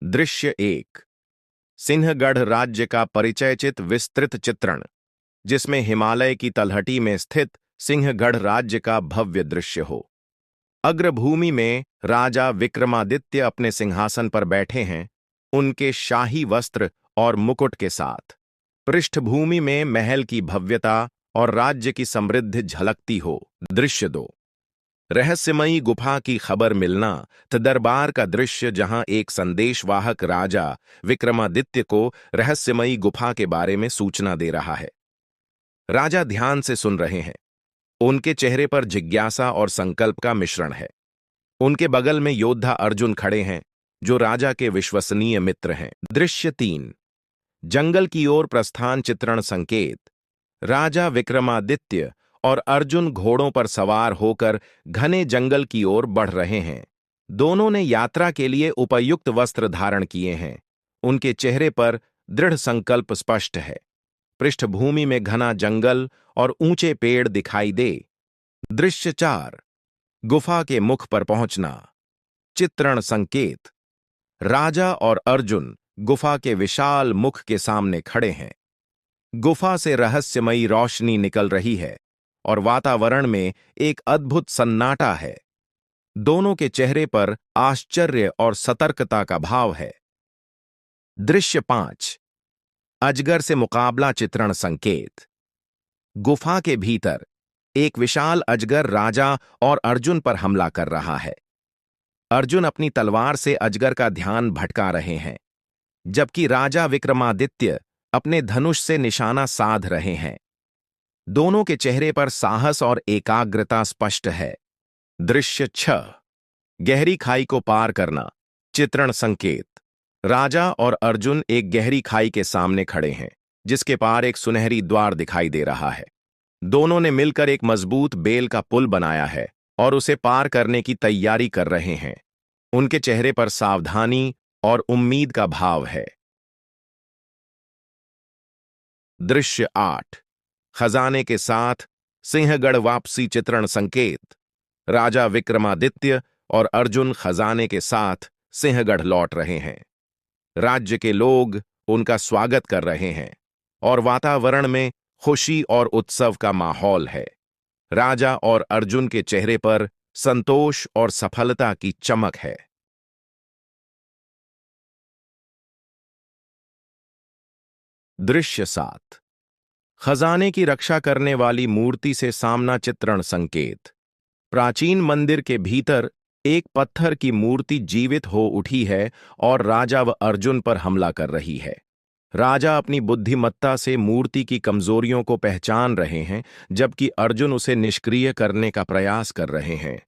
दृश्य एक। सिंहगढ़ राज्य का परिचयचित विस्तृत चित्रण, जिसमें हिमालय की तलहटी में स्थित सिंहगढ़ राज्य का भव्य दृश्य हो। अग्रभूमि में राजा विक्रमादित्य अपने सिंहासन पर बैठे हैं, उनके शाही वस्त्र और मुकुट के साथ। पृष्ठभूमि में महल की भव्यता और राज्य की समृद्धि झलकती हो। दृश्य दो। रहस्यमयी गुफा की खबर मिलना तो दरबार का दृश्य, जहां एक संदेशवाहक राजा विक्रमादित्य को रहस्यमयी गुफा के बारे में सूचना दे रहा है। राजा ध्यान से सुन रहे हैं। उनके चेहरे पर जिज्ञासा और संकल्प का मिश्रण है। उनके बगल में योद्धा अर्जुन खड़े हैं, जो राजा के विश्वसनीय मित्र हैं। दृश्य तीन। जंगल की ओर प्रस्थान चित्रण संकेत। राजा विक्रमादित्य और अर्जुन घोड़ों पर सवार होकर घने जंगल की ओर बढ़ रहे हैं। दोनों ने यात्रा के लिए उपयुक्त वस्त्र धारण किए हैं। उनके चेहरे पर दृढ़ संकल्प स्पष्ट है। पृष्ठभूमि में घना जंगल और ऊंचे पेड़ दिखाई दे। दृश्य चार। गुफा के मुख पर पहुंचना। चित्रण संकेत। राजा और अर्जुन गुफा के विशाल मुख के सामने खड़े हैं। गुफा से रहस्यमयी रोशनी निकल रही है और वातावरण में एक अद्भुत सन्नाटा है। दोनों के चेहरे पर आश्चर्य और सतर्कता का भाव है। दृश्य पांच। अजगर से मुकाबला चित्रण संकेत। गुफा के भीतर एक विशाल अजगर राजा और अर्जुन पर हमला कर रहा है। अर्जुन अपनी तलवार से अजगर का ध्यान भटका रहे हैं, जबकि राजा विक्रमादित्य अपने धनुष से निशाना साध रहे हैं। दोनों के चेहरे पर साहस और एकाग्रता स्पष्ट है। दृश्य छह। गहरी खाई को पार करना। चित्रण संकेत। राजा और अर्जुन एक गहरी खाई के सामने खड़े हैं, जिसके पार एक सुनहरी द्वार दिखाई दे रहा है। दोनों ने मिलकर एक मजबूत बेल का पुल बनाया है और उसे पार करने की तैयारी कर रहे हैं। उनके चेहरे पर सावधानी और उम्मीद का भाव है। दृश्य आठ। खजाने के साथ सिंहगढ़ वापसी चित्रण संकेत। राजा विक्रमादित्य और अर्जुन खजाने के साथ सिंहगढ़ लौट रहे हैं। राज्य के लोग उनका स्वागत कर रहे हैं और वातावरण में खुशी और उत्सव का माहौल है। राजा और अर्जुन के चेहरे पर संतोष और सफलता की चमक है। दृश्य सात। खजाने की रक्षा करने वाली मूर्ति से सामना चित्रण संकेत। प्राचीन मंदिर के भीतर एक पत्थर की मूर्ति जीवित हो उठी है और राजा व अर्जुन पर हमला कर रही है। राजा अपनी बुद्धिमत्ता से मूर्ति की कमजोरियों को पहचान रहे हैं, जबकि अर्जुन उसे निष्क्रिय करने का प्रयास कर रहे हैं।